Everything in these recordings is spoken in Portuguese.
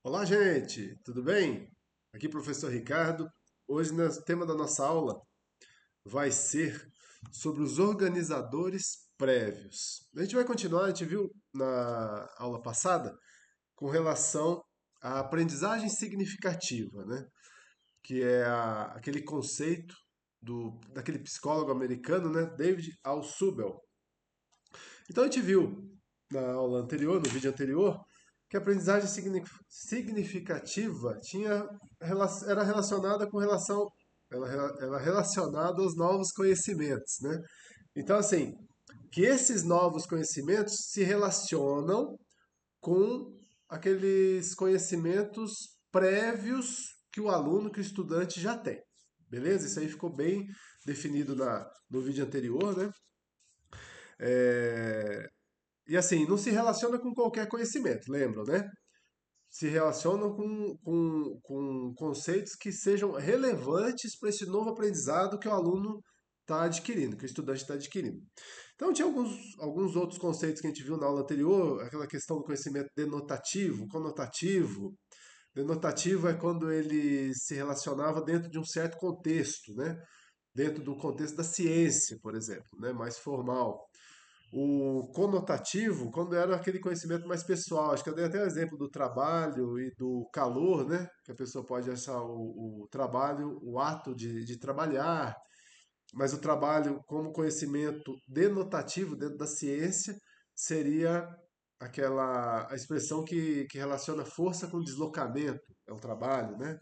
Olá, gente, tudo bem? Aqui, professor Ricardo. Hoje, o tema da nossa aula vai ser sobre os organizadores prévios. A gente vai continuar, a gente viu na aula passada com relação à aprendizagem significativa, né? Que é aquele conceito daquele psicólogo americano, né? David Alsubel. Então, a gente viu na aula anterior, no vídeo anterior, que a aprendizagem significativa era relacionada com relação, ela relacionada aos novos conhecimentos, né? Então, assim, que esses novos conhecimentos se relacionam com aqueles conhecimentos prévios que o aluno, que o estudante já tem. Beleza? Isso aí ficou bem definido no vídeo anterior, né? É, e assim, não se relaciona com qualquer conhecimento, lembram, né? Se relacionam com conceitos que sejam relevantes para esse novo aprendizado que o aluno está adquirindo, que o estudante está adquirindo. Então, tinha alguns outros conceitos que a gente viu na aula anterior, aquela questão do conhecimento denotativo, conotativo. Denotativo é quando ele se relacionava dentro de um certo contexto, né? Dentro do contexto da ciência, por exemplo, né? Mais formal. O conotativo, quando era aquele conhecimento mais pessoal, acho que eu dei até o exemplo do trabalho e do calor, né? Que a pessoa pode achar o trabalho, o ato de trabalhar, mas o trabalho como conhecimento denotativo dentro da ciência seria a expressão que relaciona força com deslocamento, é o trabalho, né?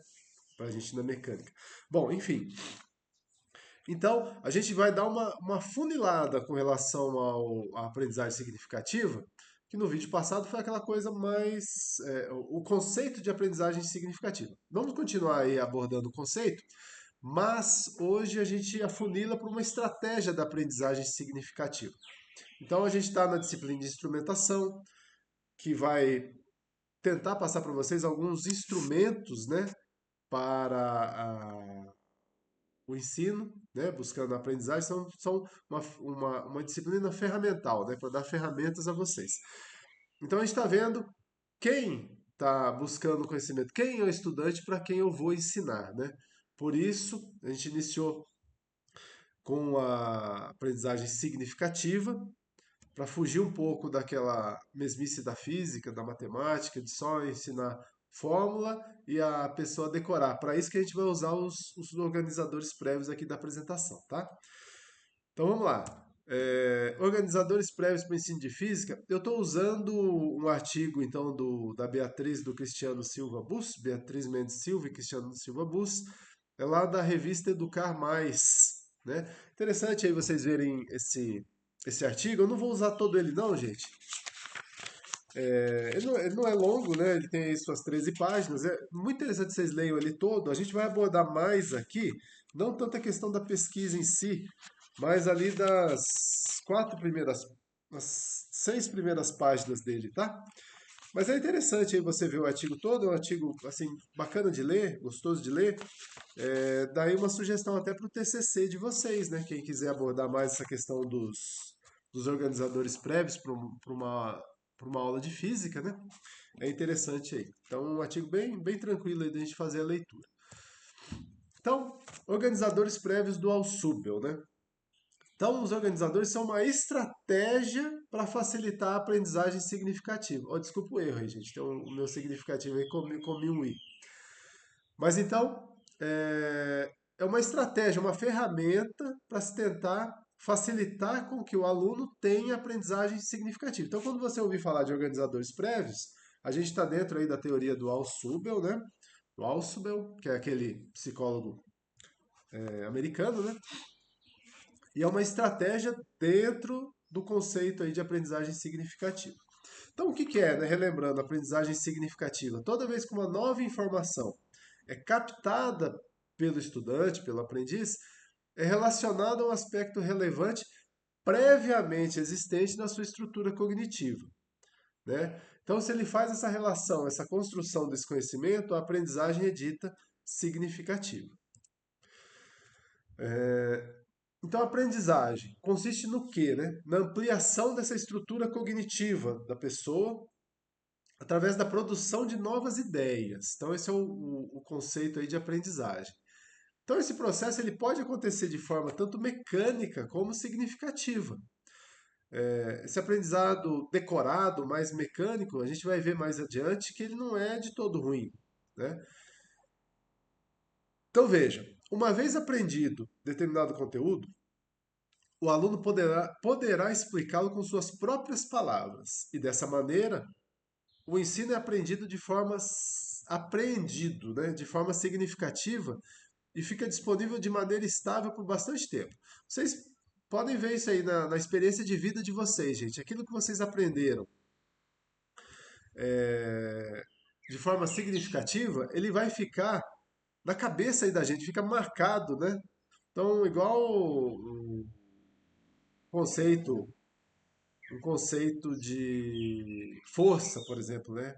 Para a gente na mecânica. Bom, enfim, então, a gente vai dar uma funilada com relação à aprendizagem significativa, que no vídeo passado foi aquela coisa mais. O conceito de aprendizagem significativa. Vamos continuar aí abordando o conceito, mas hoje a gente afunila para uma estratégia da aprendizagem significativa. Então, a gente está na disciplina de instrumentação, que vai tentar passar para vocês alguns instrumentos, né, para o ensino, né, buscando a aprendizagem, são uma disciplina ferramental, né, para dar ferramentas a vocês. Então a gente está vendo quem está buscando conhecimento, quem é o estudante para quem eu vou ensinar, né? Por isso, a gente iniciou com a aprendizagem significativa, para fugir um pouco daquela mesmice da física, da matemática, de só ensinar fórmula e a pessoa decorar. Para isso que a gente vai usar os organizadores prévios aqui da apresentação, tá? Então vamos lá. Organizadores prévios para o ensino de física. Eu estou usando um artigo então da Beatriz do Cristiano Silva Bus, Beatriz Mendes Silva e Cristiano Silva Bus, é lá da revista Educar Mais, né? Interessante aí vocês verem esse artigo. Eu não vou usar todo ele não, gente. Ele não é longo, né? Ele tem aí suas 13 páginas. É muito interessante que vocês leiam ele todo. A gente vai abordar mais aqui, não tanto a questão da pesquisa em si, mas ali das 6 primeiras páginas dele, tá? Mas é interessante aí você ver o artigo todo, é um artigo assim bacana de ler, gostoso de ler. Daí uma sugestão até para o TCC de vocês, né? Quem quiser abordar mais essa questão dos organizadores prévios para uma aula de física, né? É interessante aí. Então, um artigo bem tranquilo aí da gente fazer a leitura. Então, organizadores prévios do Alsubel, né? Então, os organizadores são uma estratégia para facilitar a aprendizagem significativa. Oh, desculpa o erro aí, gente. Então, o meu significativo aí comi um i. Mas então, é uma estratégia, uma ferramenta para se tentar facilitar com que o aluno tenha aprendizagem significativa. Então, quando você ouvir falar de organizadores prévios, a gente está dentro aí da teoria do Alsubel, né? O Alsubel, que é aquele psicólogo americano, né? E é uma estratégia dentro do conceito aí de aprendizagem significativa. Então, o que que é, né? Relembrando, aprendizagem significativa. Toda vez que uma nova informação é captada pelo estudante, pelo aprendiz, é relacionada a um aspecto relevante previamente existente na sua estrutura cognitiva, né? Então, se ele faz essa relação, essa construção desse conhecimento, a aprendizagem é dita significativa. Então, a aprendizagem consiste no quê, né? Na ampliação dessa estrutura cognitiva da pessoa através da produção de novas ideias. Então, esse é o conceito aí de aprendizagem. Então, esse processo ele pode acontecer de forma tanto mecânica como significativa. Esse aprendizado decorado, mais mecânico, a gente vai ver mais adiante que ele não é de todo ruim, né? Então veja, uma vez aprendido determinado conteúdo, o aluno poderá explicá-lo com suas próprias palavras. E dessa maneira, o ensino é aprendido de forma apreendido, né? De forma significativa e fica disponível de maneira estável por bastante tempo. Vocês podem ver isso aí na experiência de vida de vocês, gente. Aquilo que vocês aprenderam é, de forma significativa, ele vai ficar na cabeça aí da gente, fica marcado, né? Então, igual conceito, um conceito de força, por exemplo, né?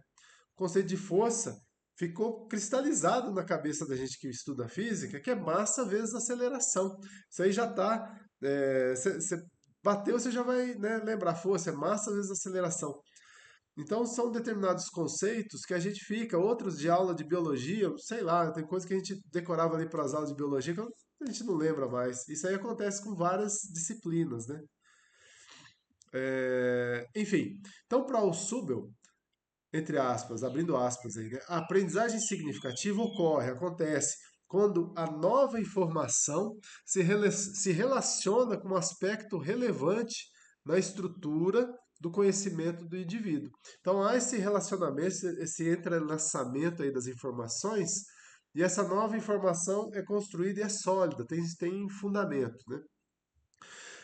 O conceito de força ficou cristalizado na cabeça da gente que estuda física, que é massa vezes aceleração. Isso aí já está. Você bateu, você já vai, né, lembrar. Força é massa vezes aceleração. Então são determinados conceitos que a gente fica, outros de aula de biologia, sei lá, tem coisa que a gente decorava ali para as aulas de biologia que a gente não lembra mais. Isso aí acontece com várias disciplinas, né? Enfim, então para o Subel, entre aspas, abrindo aspas aí, né? A aprendizagem significativa acontece quando a nova informação se relaciona com um aspecto relevante na estrutura do conhecimento do indivíduo. Então há esse relacionamento, esse entrelaçamento aí das informações, e essa nova informação é construída e é sólida, tem fundamento, né?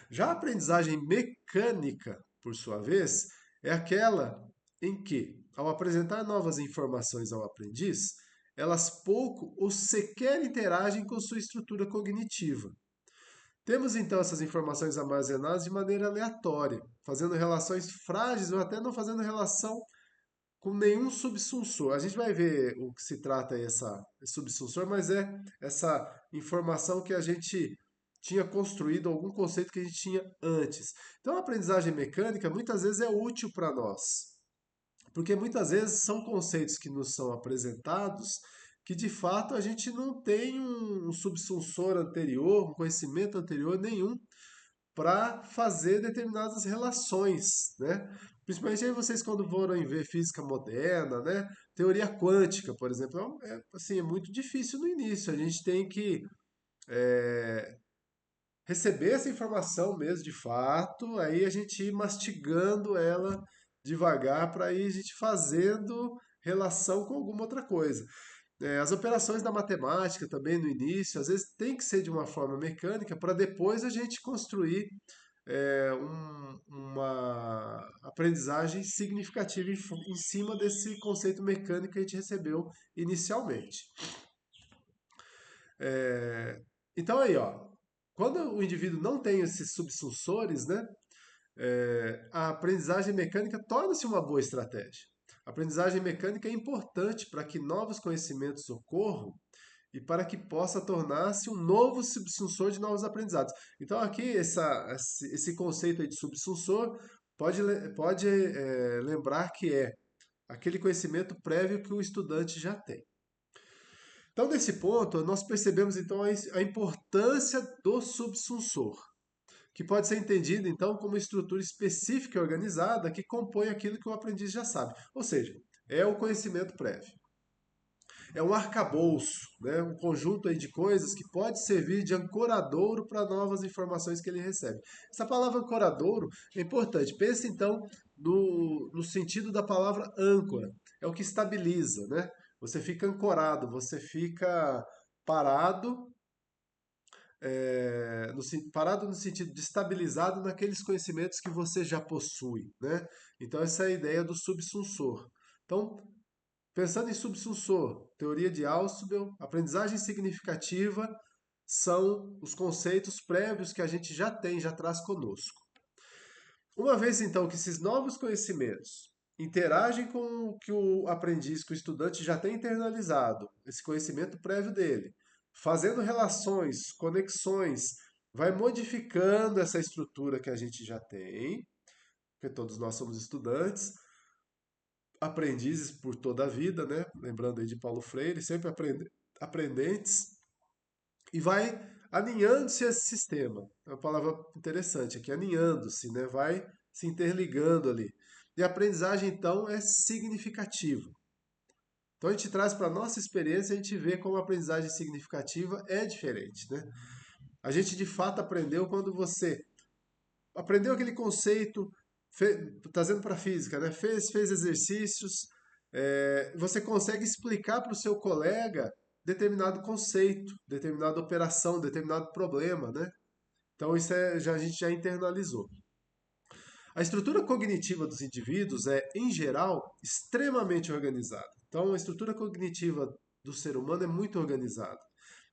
Já a aprendizagem mecânica, por sua vez, é aquela em que, ao apresentar novas informações ao aprendiz, elas pouco ou sequer interagem com sua estrutura cognitiva. Temos então essas informações armazenadas de maneira aleatória, fazendo relações frágeis ou até não fazendo relação com nenhum subsunsor. A gente vai ver o que se trata aí esse subsunsor, mas é essa informação que a gente tinha construído, algum conceito que a gente tinha antes. Então a aprendizagem mecânica muitas vezes é útil para nós, porque muitas vezes são conceitos que nos são apresentados que de fato a gente não tem um subsunsor anterior, um conhecimento anterior nenhum para fazer determinadas relações, né? Principalmente aí vocês quando forem ver física moderna, né? Teoria quântica, por exemplo, assim, é muito difícil no início. A gente tem que receber essa informação mesmo de fato, aí a gente ir mastigando ela devagar para ir a gente fazendo relação com alguma outra coisa. As operações da matemática também no início, às vezes tem que ser de uma forma mecânica para depois a gente construir uma aprendizagem significativa em cima desse conceito mecânico que a gente recebeu inicialmente. Então aí, ó, quando o indivíduo não tem esses subsunsores, né, a aprendizagem mecânica torna-se uma boa estratégia. A aprendizagem mecânica é importante para que novos conhecimentos ocorram e para que possa tornar-se um novo subsunsor de novos aprendizados. Então, aqui, esse conceito aí de subsunsor pode lembrar que é aquele conhecimento prévio que o estudante já tem. Então, nesse ponto, nós percebemos então a importância do subsunsor, que pode ser entendido então como estrutura específica e organizada que compõe aquilo que o aprendiz já sabe. Ou seja, é o conhecimento prévio. É um arcabouço, né? Um conjunto aí de coisas que pode servir de ancoradouro para novas informações que ele recebe. Essa palavra ancoradouro é importante. Pense então no sentido da palavra âncora. É o que estabiliza, né? Você fica ancorado, você fica parado, parado no sentido de estabilizado naqueles conhecimentos que você já possui, né? Então essa é a ideia do subsunsor. Então, pensando em subsunsor, teoria de Ausubel, aprendizagem significativa são os conceitos prévios que a gente já tem, já traz conosco. Uma vez então que esses novos conhecimentos interagem com o que o aprendiz, que o estudante já tem internalizado, esse conhecimento prévio dele, fazendo relações, conexões, vai modificando essa estrutura que a gente já tem, porque todos nós somos estudantes, aprendizes por toda a vida, né? Lembrando aí de Paulo Freire, sempre aprendentes, e vai aninhando-se esse sistema. É uma palavra interessante aqui, aninhando-se, né? Vai se interligando ali. E a aprendizagem, então, é significativa. Então a gente traz para a nossa experiência, a gente vê como a aprendizagem significativa é diferente, né? A gente de fato aprendeu quando você aprendeu aquele conceito, trazendo para a física, né? Fez exercícios, você consegue explicar para o seu colega determinado conceito, determinada operação, determinado problema, né? Então isso a gente já internalizou. A estrutura cognitiva dos indivíduos é, em geral, extremamente organizada. Então, a estrutura cognitiva do ser humano é muito organizada.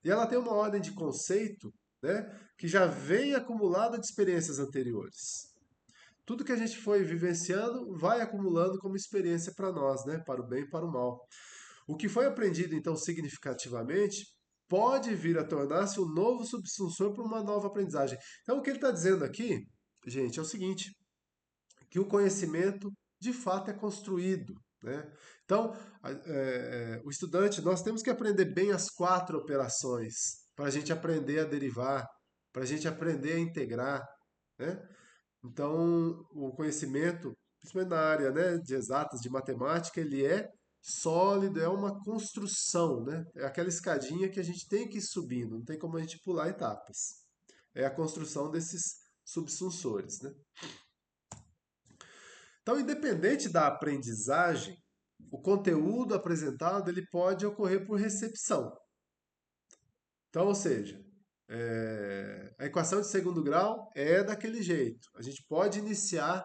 E ela tem uma ordem de conceito, né, que já vem acumulada de experiências anteriores. Tudo que a gente foi vivenciando vai acumulando como experiência para nós, né, para o bem e para o mal. O que foi aprendido, então, significativamente, pode vir a tornar-se um novo subsunsor para uma nova aprendizagem. Então, o que ele está dizendo aqui, gente, é o seguinte: que o conhecimento de fato é construído. Né? Então, o estudante, nós temos que aprender bem as 4 operações para a gente aprender a derivar, para a gente aprender a integrar. Né? Então, o conhecimento, principalmente na área, né, de exatas, de matemática, ele é sólido, é uma construção, né? É aquela escadinha que a gente tem que ir subindo, não tem como a gente pular etapas. É a construção desses subsunsores, né? Então, independente da aprendizagem, o conteúdo apresentado ele pode ocorrer por recepção. Então, ou seja, a equação de segundo grau é daquele jeito. A gente pode iniciar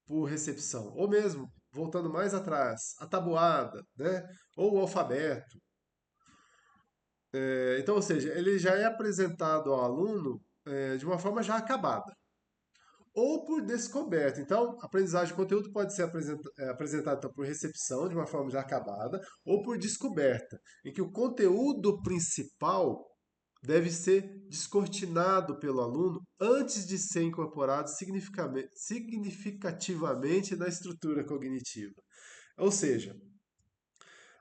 por recepção, ou mesmo, voltando mais atrás, a tabuada, né? Ou o alfabeto. Então, ou seja, ele já é apresentado ao aluno de uma forma já acabada ou por descoberta. Então, a aprendizagem de conteúdo pode ser apresentada então, por recepção, de uma forma já acabada, ou por descoberta, em que o conteúdo principal deve ser descortinado pelo aluno antes de ser incorporado significativamente na estrutura cognitiva. Ou seja,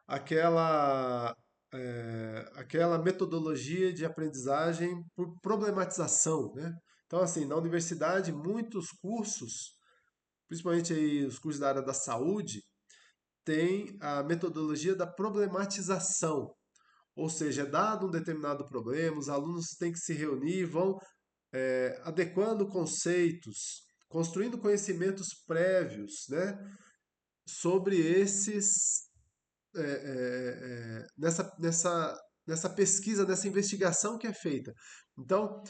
aquela, aquela metodologia de aprendizagem por problematização, né? Então, assim, na universidade, muitos cursos, principalmente aí os cursos da área da saúde, tem a metodologia da problematização. Ou seja, é dado um determinado problema, os alunos têm que se reunir, vão adequando conceitos, construindo conhecimentos prévios, né, sobre esses nessa pesquisa, nessa investigação que é feita. Então,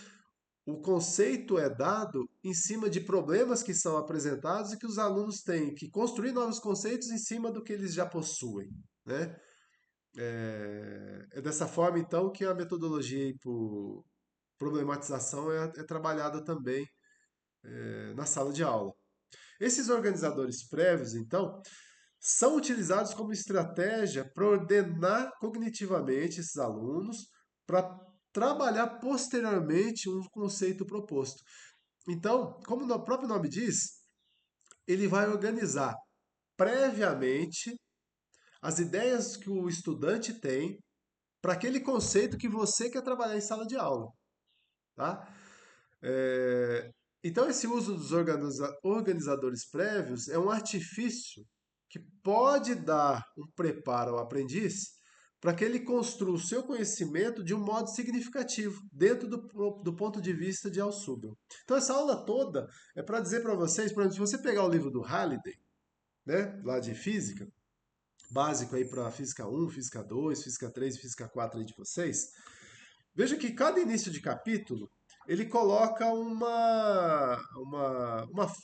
o conceito é dado em cima de problemas que são apresentados e que os alunos têm que construir novos conceitos em cima do que eles já possuem. Né? É dessa forma, então, que a metodologia por problematização é trabalhada também na sala de aula. Esses organizadores prévios, então, são utilizados como estratégia para ordenar cognitivamente esses alunos para trabalhar posteriormente um conceito proposto. Então, como o próprio nome diz, ele vai organizar previamente as ideias que o estudante tem para aquele conceito que você quer trabalhar em sala de aula. Tá? É, Então, esse uso dos organizadores prévios é um artifício que pode dar um preparo ao aprendiz para que ele construa o seu conhecimento de um modo significativo, dentro do ponto de vista de Alsubel. Então, essa aula toda é para dizer para vocês, por exemplo, se você pegar o livro do Halliday, né, lá de física, básico aí para física 1, física 2, física 3 e física 4 aí de vocês, veja que cada início de capítulo ele coloca uma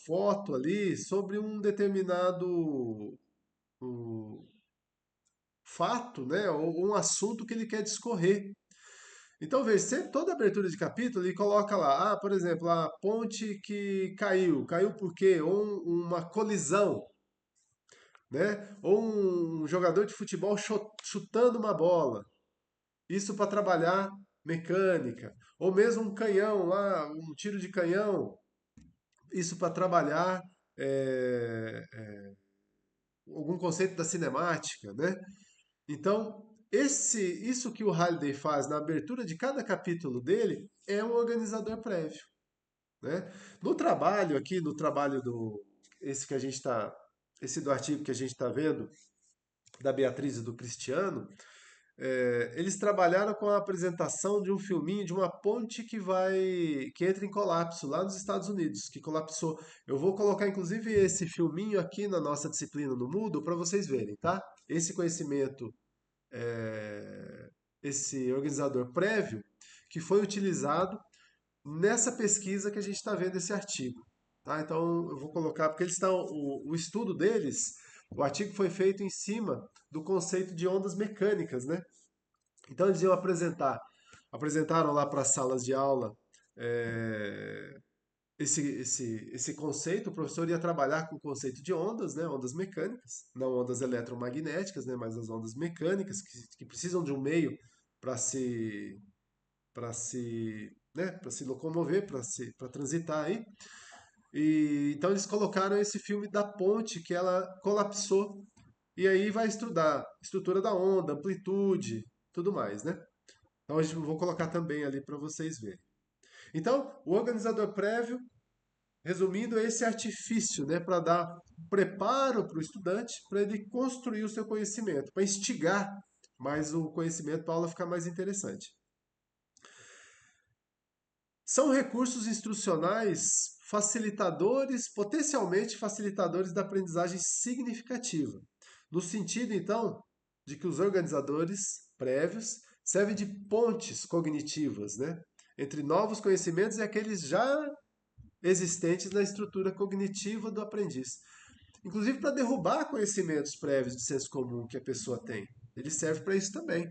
foto ali sobre um determinado um fato, né, ou um assunto que ele quer discorrer. Então, veja, sempre, toda abertura de capítulo ele coloca lá, por exemplo, a ponte que caiu por quê? Ou uma colisão, né? Ou um jogador de futebol chutando uma bola. Isso para trabalhar mecânica. Ou mesmo um canhão lá, um tiro de canhão. Isso para trabalhar é, algum conceito da cinemática, né? Então, isso que o Halliday faz na abertura de cada capítulo dele é um organizador prévio, né? No trabalho aqui, no trabalho esse que a gente está, esse do artigo que a gente está vendo da Beatriz e do Cristiano, eles trabalharam com a apresentação de um filminho de uma ponte que entra em colapso lá nos Estados Unidos, que colapsou. Eu vou colocar inclusive esse filminho aqui na nossa disciplina no Moodle para vocês verem, tá? Esse conhecimento, esse organizador prévio, que foi utilizado nessa pesquisa que a gente está vendo esse artigo. Tá? Então eu vou colocar, porque eles estão, o estudo deles, o artigo foi feito em cima do conceito de ondas mecânicas, né? Então eles iam apresentaram lá para as salas de aula é, esse conceito. O professor ia trabalhar com o conceito de ondas, né, ondas mecânicas, não ondas eletromagnéticas, né, mas as ondas mecânicas que precisam de um meio para para se locomover, para transitar aí. E então eles colocaram esse filme da ponte que ela colapsou e aí vai estudar estrutura da onda, amplitude, tudo mais, né? Então eu vou colocar também ali para vocês verem. Então, o organizador prévio, resumindo, é esse artifício, né, para dar preparo para o estudante, para ele construir o seu conhecimento, para instigar mais o conhecimento para a aula ficar mais interessante. São recursos instrucionais facilitadores, potencialmente facilitadores da aprendizagem significativa, no sentido, então, de que os organizadores prévios servem de pontes cognitivas, né, entre novos conhecimentos e aqueles já existentes na estrutura cognitiva do aprendiz. Inclusive para derrubar conhecimentos prévios de senso comum que a pessoa tem. Ele serve para isso também.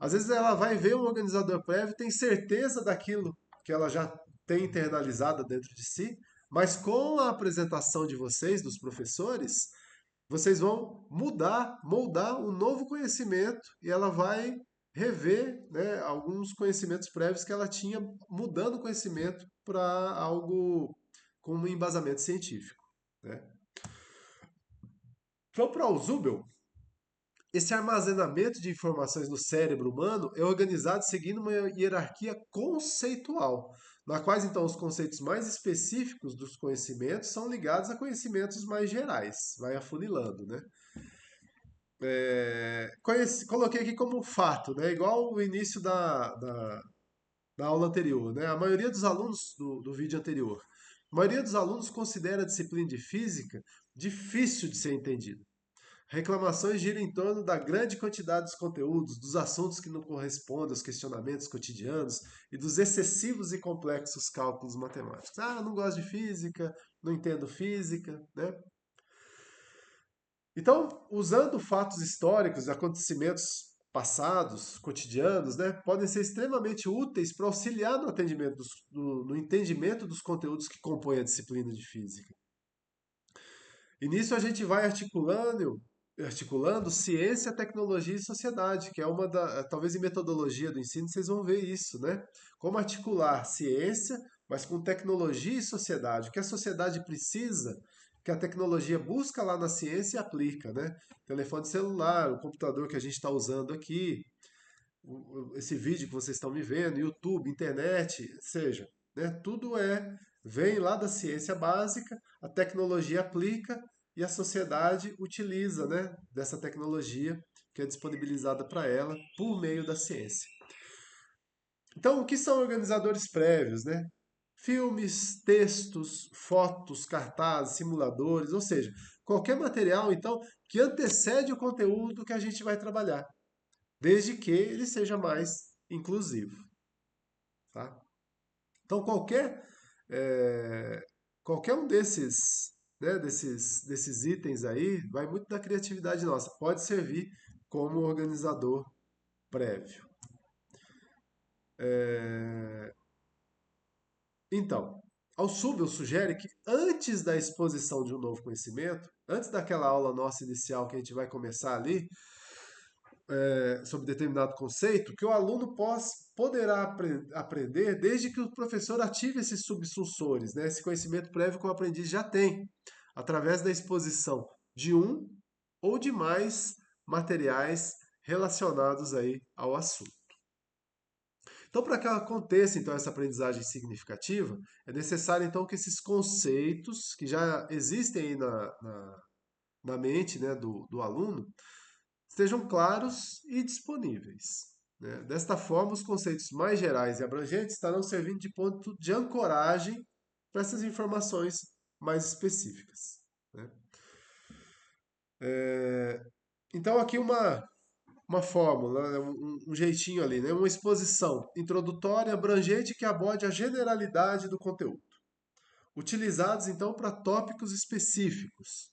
Às vezes ela vai ver um organizador prévio, tem certeza daquilo que ela já tem internalizada dentro de si, mas com a apresentação de vocês, dos professores, vocês vão moldar um novo conhecimento e ela vai rever, né, alguns conhecimentos prévios que ela tinha, mudando o conhecimento para algo com um embasamento científico. Né? Então, para o Zubel, esse armazenamento de informações no cérebro humano é organizado seguindo uma hierarquia conceitual, na quais então os conceitos mais específicos dos conhecimentos são ligados a conhecimentos mais gerais, vai afunilando, né? Coloquei aqui como fato, né? Igual o início da aula anterior, né? A maioria dos alunos do vídeo anterior, a maioria dos alunos considera a disciplina de física difícil de ser entendida. Reclamações giram em torno da grande quantidade dos conteúdos, dos assuntos que não correspondem aos questionamentos cotidianos e dos excessivos e complexos cálculos matemáticos. Ah, não gosto de física, não entendo física, né? Então, usando fatos históricos, acontecimentos passados, cotidianos, né, podem ser extremamente úteis para auxiliar no atendimento no entendimento dos conteúdos que compõem a disciplina de física. E nisso a gente vai articulando ciência, tecnologia e sociedade, que é uma talvez em metodologia do ensino vocês vão ver isso, né? Como articular ciência, mas com tecnologia e sociedade. O que a sociedade precisa, que a tecnologia busca lá na ciência e aplica, né? Telefone celular, o computador que a gente está usando aqui, esse vídeo que vocês estão me vendo, YouTube, internet, seja, né? Tudo vem lá da ciência básica, a tecnologia aplica e a sociedade utiliza, né, dessa tecnologia que é disponibilizada para ela por meio da ciência. Então, o que são organizadores prévios, né? Filmes, textos, fotos, cartazes, simuladores, ou seja, qualquer material, então, que antecede o conteúdo que a gente vai trabalhar, desde que ele seja mais inclusivo, tá? Então, é, qualquer um desses, né, desses itens aí vai muito da criatividade nossa. Pode servir como organizador prévio. Então, ao Subel sugere que antes da exposição de um novo conhecimento, antes daquela aula nossa inicial que a gente vai começar ali, sobre determinado conceito, que o aluno poderá aprender desde que o professor ative esses subsunsores, né? Esse conhecimento prévio que o aprendiz já tem, através da exposição de um ou demais materiais relacionados aí ao assunto. Então, para que aconteça então essa aprendizagem significativa, é necessário então que esses conceitos que já existem aí na mente, né, do aluno estejam claros e disponíveis, né? Desta forma, os conceitos mais gerais e abrangentes estarão servindo de ponto de ancoragem para essas informações mais específicas, né? Então, aqui uma fórmula, né, um jeitinho ali, né? Uma exposição introdutória, abrangente, que aborde a generalidade do conteúdo. Utilizados, então, para tópicos específicos.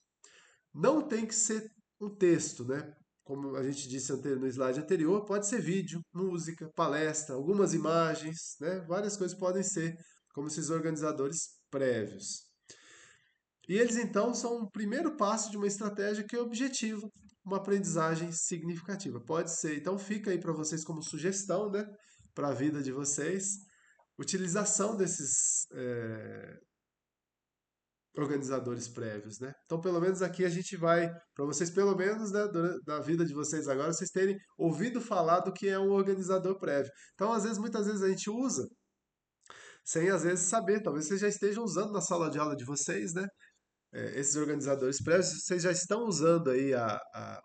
Não tem que ser um texto, né? Como a gente disse no slide anterior, pode ser vídeo, música, palestra, algumas imagens, né? Várias coisas podem ser, como esses organizadores prévios. E eles então são o primeiro passo de uma estratégia que objetiva uma aprendizagem significativa. Pode ser, então fica aí para vocês como sugestão, né, para a vida de vocês, utilização desses organizadores prévios, né? Então, pelo menos aqui a gente vai, para vocês, pelo menos, né, da vida de vocês agora, vocês terem ouvido falar do que é um organizador prévio. Então, às vezes, muitas vezes a gente usa sem, às vezes, saber. Talvez vocês já estejam usando na sala de aula de vocês, né? Esses organizadores prévios, vocês já estão usando aí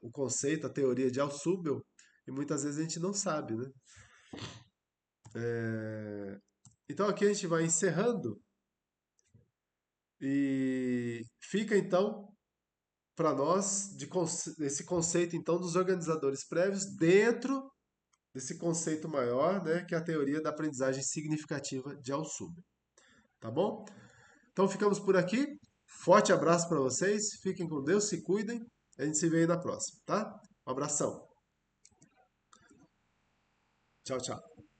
o conceito, a teoria de Alsubel, e muitas vezes a gente não sabe, né? Então aqui a gente vai encerrando e fica então para nós esse conceito então dos organizadores prévios dentro desse conceito maior, né, que é a teoria da aprendizagem significativa de Alsubel, tá bom? Então ficamos por aqui. Forte abraço para vocês. Fiquem com Deus, se cuidem. A gente se vê aí na próxima, tá? Um abração. Tchau, tchau.